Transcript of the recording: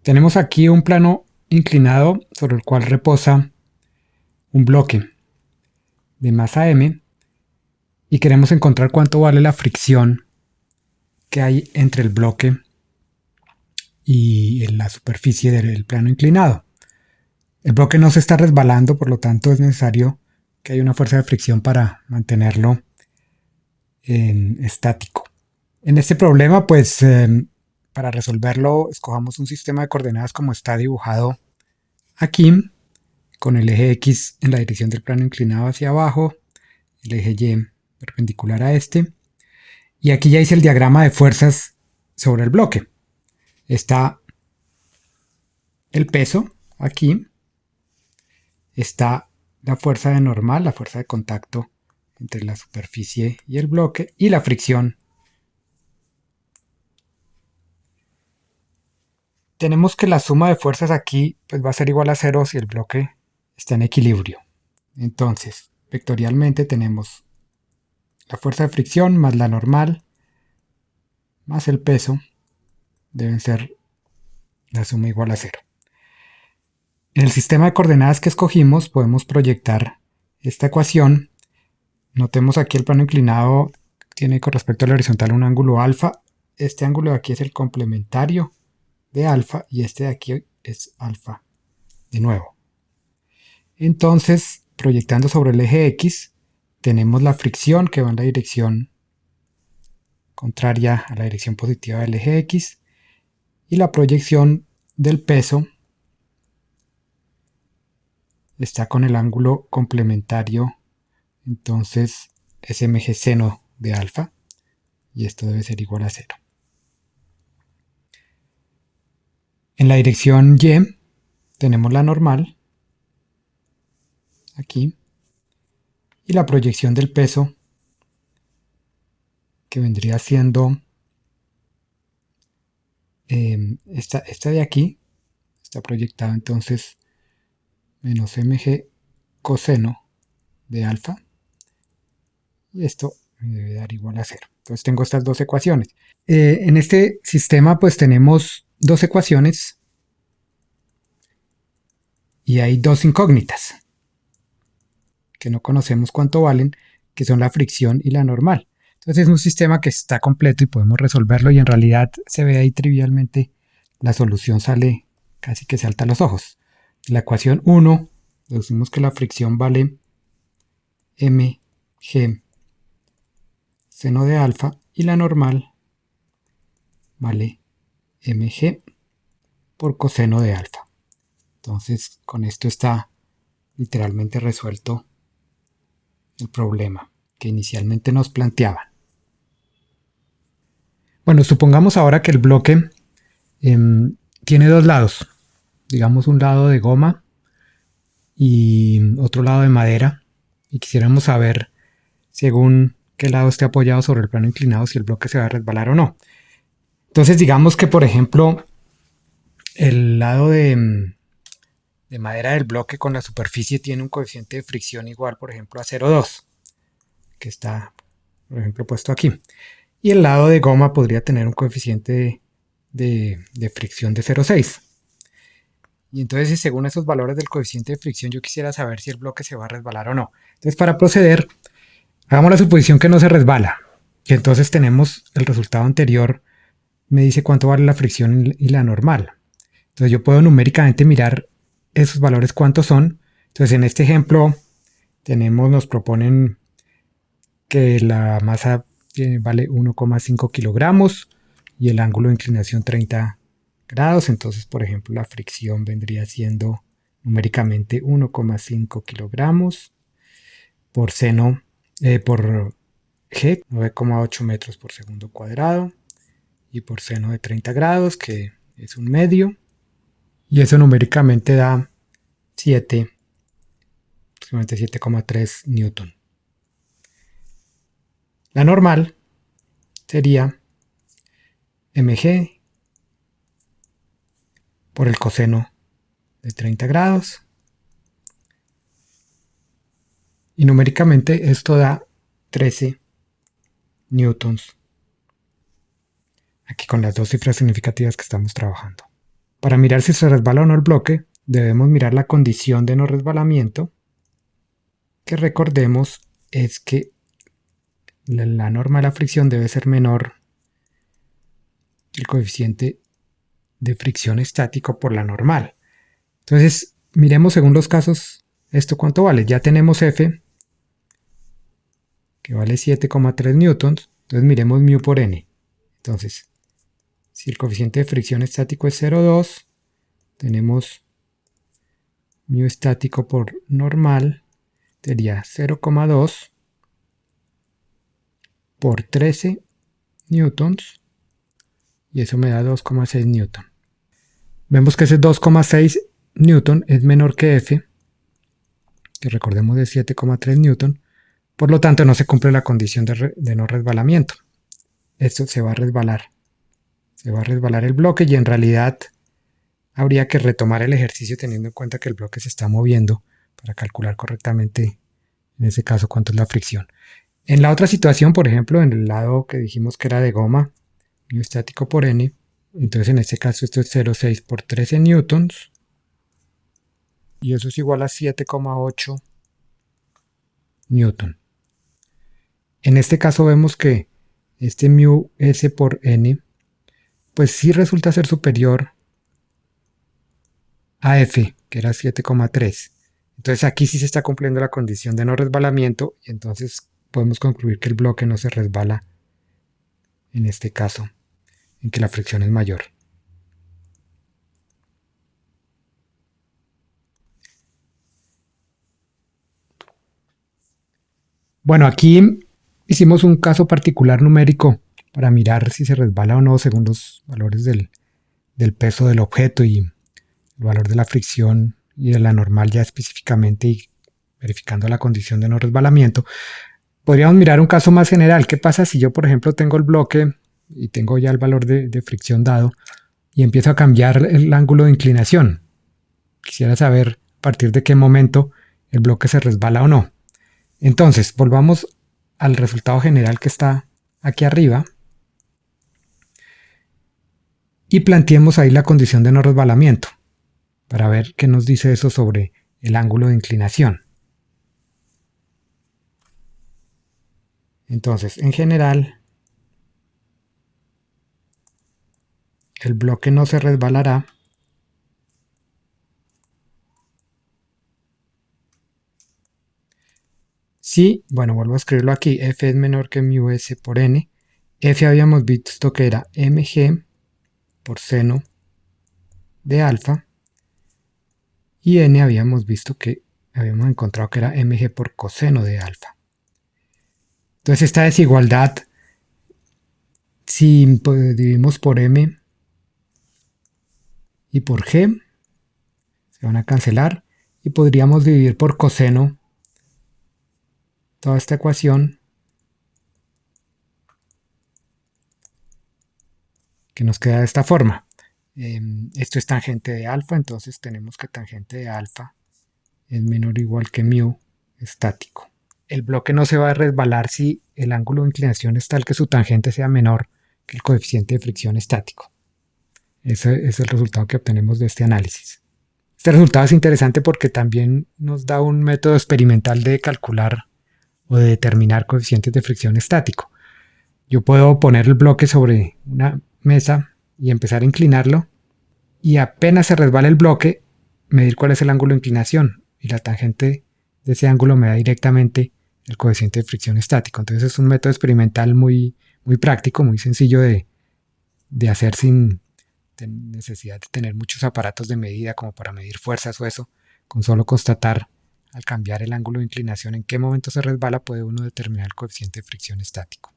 Tenemos aquí un plano inclinado sobre el cual reposa un bloque de masa m y queremos encontrar cuánto vale la fricción que hay entre el bloque y la superficie del plano inclinado. El bloque no se está resbalando, por lo tanto es necesario que haya una fuerza de fricción para mantenerlo estático. En este problema, pues para resolverlo, escojamos un sistema de coordenadas como está dibujado aquí, con el eje X en la dirección del plano inclinado hacia abajo, el eje Y perpendicular a este, y aquí ya hice el diagrama de fuerzas sobre el bloque. Está el peso aquí, está la fuerza de normal, la fuerza de contacto entre la superficie y el bloque, y la fricción. Tenemos que la suma de fuerzas aquí pues va a ser igual a 0 si el bloque está en equilibrio. Entonces, vectorialmente tenemos la fuerza de fricción más la normal más el peso deben ser la suma igual a 0. En el sistema de coordenadas que escogimos podemos proyectar esta ecuación. Notemos aquí el plano inclinado tiene con respecto a la horizontal un ángulo alfa. Este ángulo de aquí es el complementario de alfa y este de aquí es alfa de nuevo. Entonces, proyectando sobre el eje X, tenemos la fricción que va en la dirección contraria a la dirección positiva del eje X y la proyección del peso está con el ángulo complementario, entonces es mg seno de alfa y esto debe ser igual a 0. En la dirección Y tenemos la normal aquí y la proyección del peso que vendría siendo esta de aquí, está proyectada entonces menos mg coseno de alfa y esto me debe dar igual a 0. Entonces tengo estas dos ecuaciones. En este sistema pues tenemos dos ecuaciones y hay dos incógnitas que no conocemos cuánto valen, que son la fricción y la normal. Entonces es un sistema que está completo y podemos resolverlo y en realidad se ve ahí trivialmente, la solución sale casi que salta a los ojos. La ecuación 1, deducimos que la fricción vale mg seno de alfa y la normal vale mg por coseno de alfa. Entonces con esto está literalmente resuelto el problema que inicialmente nos planteaban. Bueno, supongamos ahora que el bloque tiene dos lados, digamos un lado de goma y otro lado de madera, y quisiéramos saber según qué lado esté apoyado sobre el plano inclinado si el bloque se va a resbalar o no. Entonces digamos que por ejemplo el lado de madera del bloque con la superficie tiene un coeficiente de fricción igual por ejemplo a 0,2, que está por ejemplo puesto aquí. Y el lado de goma podría tener un coeficiente de fricción de 0,6. Y entonces, según esos valores del coeficiente de fricción, yo quisiera saber si el bloque se va a resbalar o no. Entonces, para proceder, hagamos la suposición que no se resbala. Y entonces tenemos el resultado anterior, me dice cuánto vale la fricción y la normal. Entonces, yo puedo numéricamente mirar esos valores cuántos son. Entonces, en este ejemplo, nos proponen que la masa vale 1,5 kilogramos y el ángulo de inclinación 30 grados. Entonces, por ejemplo, la fricción vendría siendo numéricamente 1,5 kilogramos por seno por g, 9,8 metros por segundo cuadrado, y por seno de 30 grados, que es un medio, y eso numéricamente da 7,3 newton. La normal sería mg por el coseno de 30 grados. Y numéricamente esto da 13 newtons. Aquí con las dos cifras significativas que estamos trabajando. Para mirar si se resbala o no el bloque, debemos mirar la condición de no resbalamiento, que recordemos es que la norma de la fricción debe ser menor que el coeficiente de fricción estático por la normal. Entonces, miremos según los casos esto cuánto vale. Ya tenemos F, que vale 7,3 newtons. Entonces miremos mu por n. Entonces, si el coeficiente de fricción estático es 0,2, tenemos mu estático por normal, sería 0,2 por 13 newtons, y eso me da 2,6 newton. Vemos que ese 2,6 newton es menor que F, que recordemos de 7,3 newton, por lo tanto no se cumple la condición de no resbalamiento. Esto se va a resbalar. Se va a resbalar el bloque y en realidad habría que retomar el ejercicio teniendo en cuenta que el bloque se está moviendo para calcular correctamente, en ese caso, cuánto es la fricción. En la otra situación, por ejemplo, en el lado que dijimos que era de goma, mu estático por n, entonces en este caso esto es 0,6 por 13 newtons, y eso es igual a 7,8 newton. En este caso vemos que este mu s por n, pues sí resulta ser superior a F, que era 7,3. Entonces aquí sí se está cumpliendo la condición de no resbalamiento y entonces podemos concluir que el bloque no se resbala en este caso, en que la fricción es mayor. Bueno, aquí hicimos un caso particular numérico para mirar si se resbala o no según los valores del peso del objeto y el valor de la fricción y de la normal ya específicamente, y verificando la condición de no resbalamiento. Podríamos mirar un caso más general. ¿Qué pasa si yo, por ejemplo, tengo el bloque y tengo ya el valor de fricción dado y empiezo a cambiar el ángulo de inclinación? Quisiera saber a partir de qué momento el bloque se resbala o no. Entonces, volvamos al resultado general que está aquí arriba y planteemos ahí la condición de no resbalamiento para ver qué nos dice eso sobre el ángulo de inclinación. Entonces, en general, el bloque no se resbalará si, bueno, vuelvo a escribirlo aquí, F es menor que mu s por n. F habíamos visto que era mg por seno de alfa, y n habíamos visto que habíamos encontrado que era mg por coseno de alfa. Entonces esta desigualdad, si dividimos por m y por g, se van a cancelar y podríamos dividir por coseno toda esta ecuación, que nos queda de esta forma. Esto es tangente de alfa, entonces tenemos que tangente de alfa es menor o igual que mu estático. El bloque no se va a resbalar si el ángulo de inclinación es tal que su tangente sea menor que el coeficiente de fricción estático. Ese es el resultado que obtenemos de este análisis. Este resultado es interesante porque también nos da un método experimental de calcular o de determinar coeficientes de fricción estático. Yo puedo poner el bloque sobre una mesa y empezar a inclinarlo, y apenas se resbala el bloque, medir cuál es el ángulo de inclinación, y la tangente de ese ángulo me da directamente el coeficiente de fricción estático. Entonces es un método experimental muy práctico, muy sencillo de hacer sin necesidad de tener muchos aparatos de medida como para medir fuerzas o eso. Con solo constatar al cambiar el ángulo de inclinación en qué momento se resbala, puede uno determinar el coeficiente de fricción estático.